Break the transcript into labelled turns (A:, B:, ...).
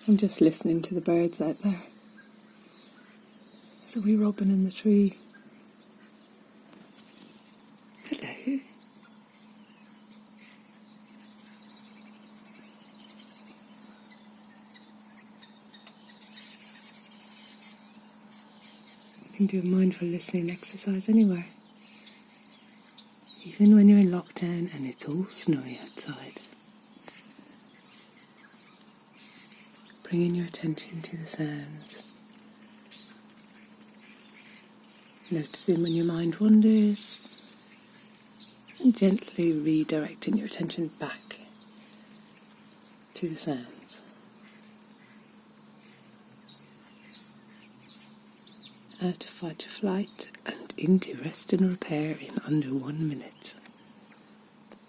A: I'm just listening to the birds out there. There's a wee robin in the tree. Hello. You can do a mindful listening exercise anywhere. Even when you're in lockdown and it's all snowy outside. Bringing your attention to the sounds. Noticing when your mind wanders. And gently redirecting your attention back to the sounds. Out of fight or flight and into rest and repair in under 1 minute.